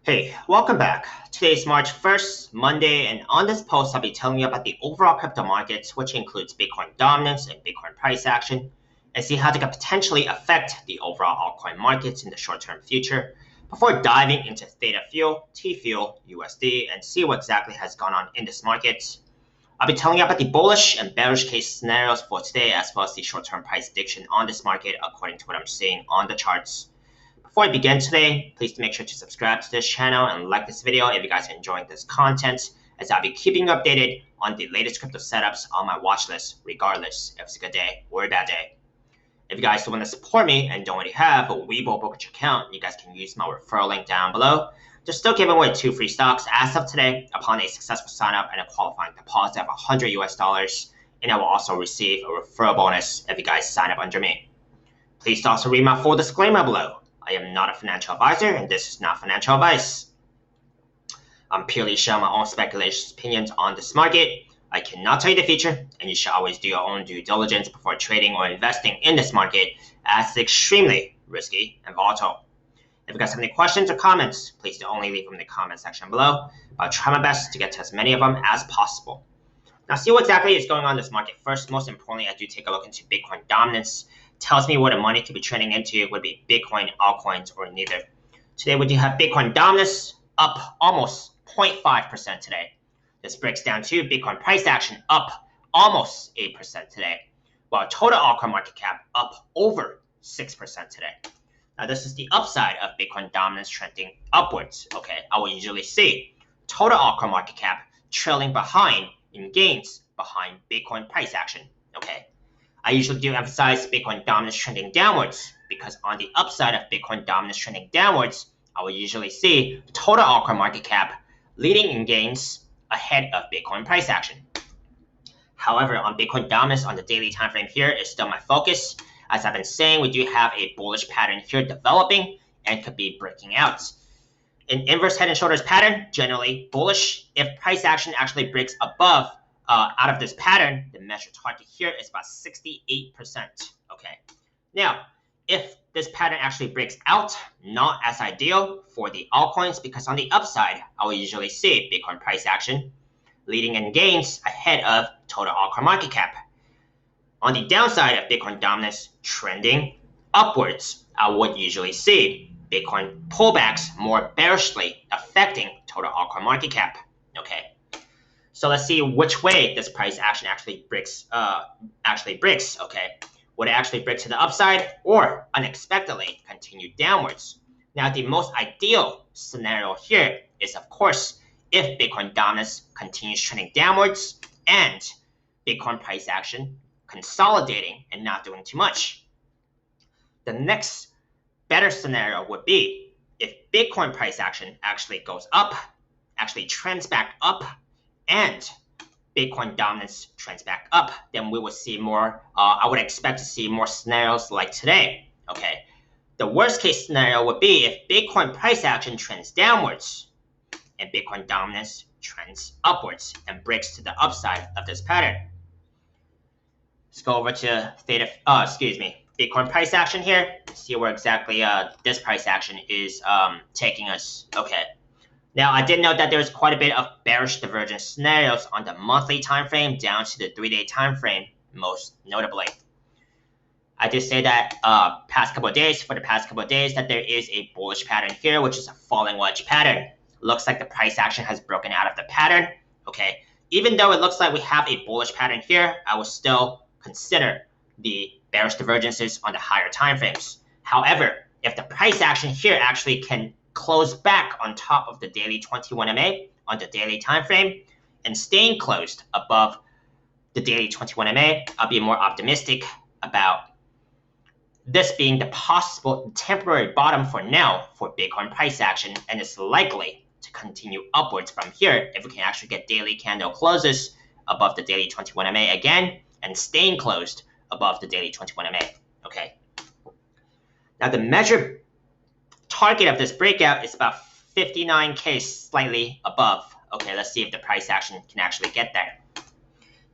Hey, welcome back. Today is March 1st, Monday, and on this post, I'll be telling you about the overall crypto markets, which includes Bitcoin dominance and Bitcoin price action, and see how they could potentially affect the overall altcoin markets in the short-term future, before diving into Theta Fuel, TFUELUSD, and see what exactly has gone on in this market. I'll be telling you about the bullish and bearish case scenarios for today, as well as the short-term price prediction on this market according to what I'm seeing on the charts. Before I begin today, please make sure to subscribe to this channel and like this video if you guys are enjoying this content, as I'll be keeping you updated on the latest crypto setups on my watch list, regardless if it's a good day or a bad day. If you guys still want to support me and don't already have a Webull brokerage account, you guys can use my referral link down below. They're still giving away 2 free stocks as of today upon a successful sign up and a qualifying deposit of $100 and I will also receive a referral bonus if you guys sign up under me. Please also read my full disclaimer below. I am not a financial advisor, and this is not financial advice. I'm purely sharing my own speculations opinions on this market. I cannot tell you the future, and you should always do your own due diligence before trading or investing in this market, as it's extremely risky and volatile. If you guys have any questions or comments, please do only leave them in the comment section below. I'll try my best to get to as many of them as possible. Now, see what exactly is going on in this market first. Most importantly, I do take a look into Bitcoin dominance. Tells me where the money to be trending into would be Bitcoin, altcoins, or neither. Today, we do have Bitcoin dominance up almost 0.5% today. This breaks down to Bitcoin price action up almost 8% today, while total altcoin market cap up over 6% today. Now, this is the upside of Bitcoin dominance trending upwards. Okay, I will usually see total altcoin market cap trailing behind in gains behind Bitcoin price action. Okay. I usually do emphasize Bitcoin dominance trending downwards because on the upside of Bitcoin dominance trending downwards, I will usually see total altcoin market cap leading in gains ahead of Bitcoin price action. However, on Bitcoin dominance on the daily time frame here is still my focus. As I've been saying, we do have a bullish pattern here developing and could be breaking out. In inverse head and shoulders pattern, generally bullish. If price action actually breaks above out of this pattern, the measure target here is about 68%. Okay. Now, if this pattern actually breaks out, not as ideal for the altcoins because on the upside, I will usually see Bitcoin price action leading in gains ahead of total altcoin market cap. On the downside of Bitcoin dominance trending upwards, I would usually see Bitcoin pullbacks more bearishly affecting total altcoin market cap. Okay. So let's see which way this price action actually breaks. Okay, would it actually break to the upside or unexpectedly continue downwards? Now, the most ideal scenario here is, of course, if Bitcoin dominance continues trending downwards and Bitcoin price action consolidating and not doing too much. The next better scenario would be if Bitcoin price action actually goes up, actually trends back up, and Bitcoin dominance trends back up, then we will see more, I would expect to see more scenarios like today, okay? The worst case scenario would be if Bitcoin price action trends downwards and Bitcoin dominance trends upwards and breaks to the upside of this pattern. Let's go over to Bitcoin price action here, see where exactly this price action is taking us, okay? Now, I did note that there's quite a bit of bearish divergence scenarios on the monthly time frame down to the 3-day time frame, most notably. I did say that for the past couple of days, that there is a bullish pattern here, which is a falling wedge pattern. Looks like the price action has broken out of the pattern. Okay, even though it looks like we have a bullish pattern here, I will still consider the bearish divergences on the higher time frames. However, if the price action here actually can close back on top of the daily 21 MA on the daily time frame and staying closed above the daily 21 MA, I'll be more optimistic about this being the possible temporary bottom for now for Bitcoin price action, and it's likely to continue upwards from here if we can actually get daily candle closes above the daily 21 MA again and staying closed above the daily 21 MA. Okay. Now the measured target of this breakout is about 59K, slightly above. Okay, let's see if the price action can actually get there.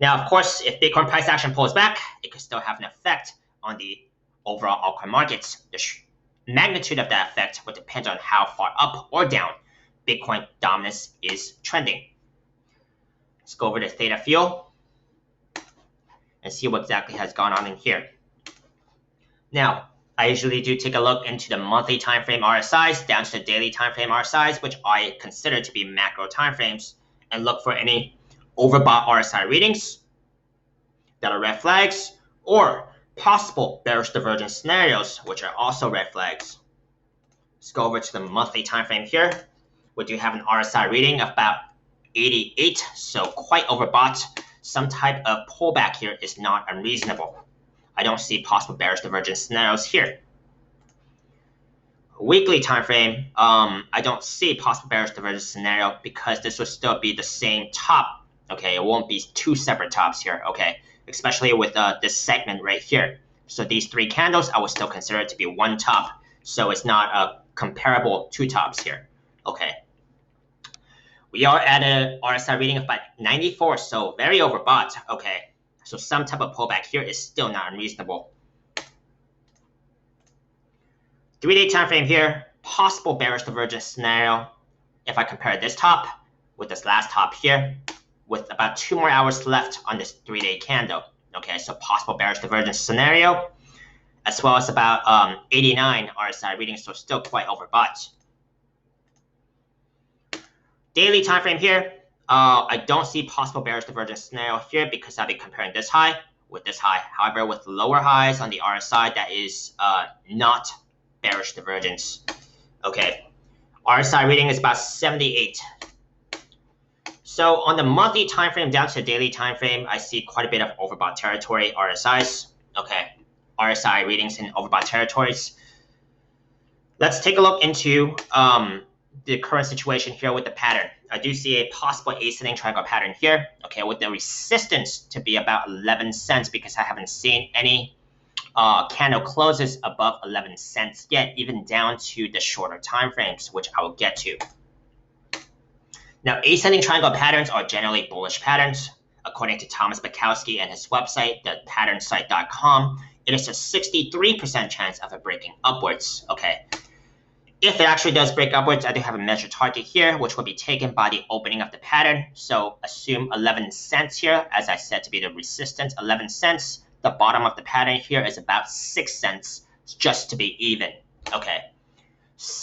Now, of course, if Bitcoin price action pulls back, it could still have an effect on the overall altcoin markets. The magnitude of that effect would depend on how far up or down Bitcoin dominance is trending. Let's go over to Theta Fuel and see what exactly has gone on in here. Now, I usually do take a look into the monthly time frame RSIs down to the daily time frame RSIs, which I consider to be macro time frames, and look for any overbought RSI readings that are red flags, or possible bearish divergence scenarios, which are also red flags. Let's go over to the monthly time frame here. We do have an RSI reading of about 88, so quite overbought. Some type of pullback here is not unreasonable. I don't see possible bearish divergence scenarios here. Weekly time frame, I don't see possible bearish divergence scenario because this will still be the same top. Okay, it won't be two separate tops here. Okay, especially with this segment right here. So these three candles, I would still consider it to be one top. So it's not a comparable two tops here. Okay. We are at an RSI reading of about 94, so very overbought. Okay, so some type of pullback here is still not unreasonable. 3-day time frame here, possible bearish divergence scenario. If I compare this top with this last top here, with about 2 more hours left on this 3-day candle. Okay, so possible bearish divergence scenario, as well as about 89 RSI reading, so still quite overbought. Daily time frame here, I don't see possible bearish divergence scenario here because I'll be comparing this high with this high. However, with lower highs on the RSI, that is not bearish divergence. Okay, RSI reading is about 78. So on the monthly time frame down to the daily time frame, I see quite a bit of overbought territory RSIs. Okay, RSI readings in overbought territories. Let's take a look into the current situation here with the pattern. I do see a possible ascending triangle pattern here, okay, with the resistance to be about 11 cents because I haven't seen any candle closes above 11 cents yet, even down to the shorter time frames, which I will get to. Now, ascending triangle patterns are generally bullish patterns. According to Thomas Bukowski and his website, thepatternSite.com, it is a 63% chance of it breaking upwards, okay. If it actually does break upwards, I do have a measure target here, which will be taken by the opening of the pattern. So assume 11 cents here, as I said, to be the resistance, 11 cents. The bottom of the pattern here is about 6 cents, just to be even. Okay,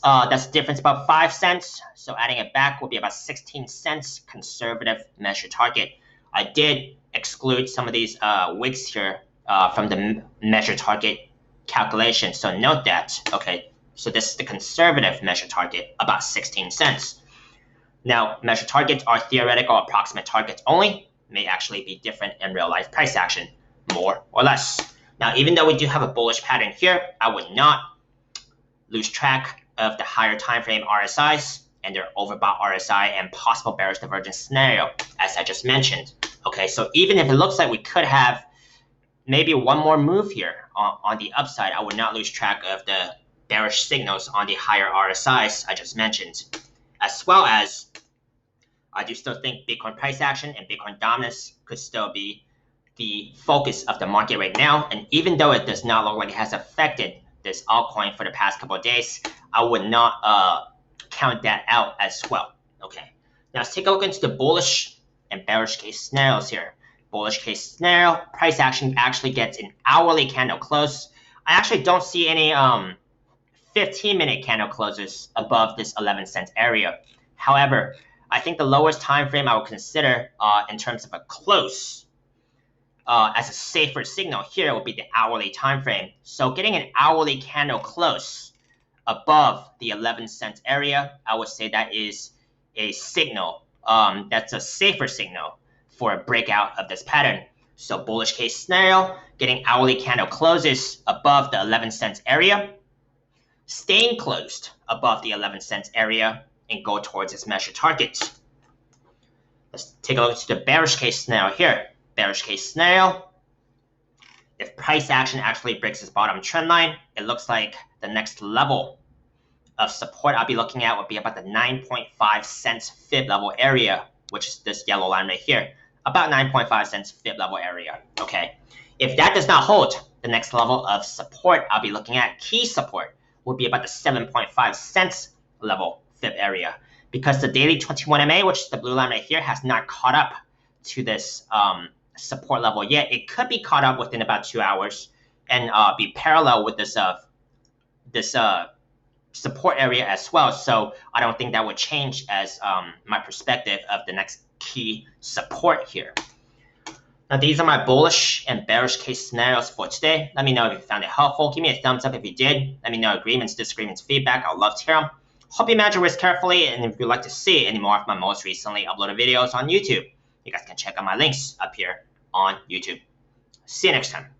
that's the difference, about 5 cents. So adding it back will be about 16 cents, conservative measure target. I did exclude some of these wicks here from the measure target calculation, so note that. Okay. So this is the conservative measure target, about 16 cents. Now, measure targets are theoretical approximate targets only, may actually be different in real life price action, more or less. Now, even though we do have a bullish pattern here, I would not lose track of the higher time frame RSIs and their overbought RSI and possible bearish divergence scenario, as I just mentioned. Okay, so even if it looks like we could have maybe one more move here on the upside, I would not lose track of the bearish signals on the higher RSIs I just mentioned, as well as I do still think Bitcoin price action and Bitcoin dominance could still be the focus of the market right now. And even though it does not look like it has affected this altcoin for the past couple of days, I would not count that out as well. Okay, now let's take a look into the bullish and bearish case scenarios here. Bullish case scenario, price action actually gets an hourly candle close. I actually don't see any 15-minute candle closes above this 11 cent area. However, I think the lowest time frame I would consider in terms of a close as a safer signal here would be the hourly time frame. So getting an hourly candle close above the 11 cent area, I would say that is a signal. That's a safer signal for a breakout of this pattern. So bullish case scenario, getting hourly candle closes above the 11 cents area, staying closed above the 11 cents area, and go towards its measure targets. Let's take a look at the bearish case scenario here. Bearish case scenario, if price action actually breaks its bottom trend line, it looks like the next level of support I'll be looking at would be about the 9.5 cents fib level area, which is this yellow line right here, about 9.5 cents fib level area. Okay, if that does not hold, the next level of support I'll be looking at, key support, would be about the 7.5 cents level fib area. because the daily 21 MA, which is the blue line right here, has not caught up to this support level yet. It could be caught up within about 2 hours and be parallel with this support area as well. So I don't think that would change as my perspective of the next key support here. Now, these are my bullish and bearish case scenarios for today. Let me know if you found it helpful. Give me a thumbs up if you did. Let me know agreements, disagreements, feedback. I would love to hear them. Hope you manage your risk carefully, and if you'd like to see any more of my most recently uploaded videos on YouTube, you guys can check out my links up here on YouTube. See you next time.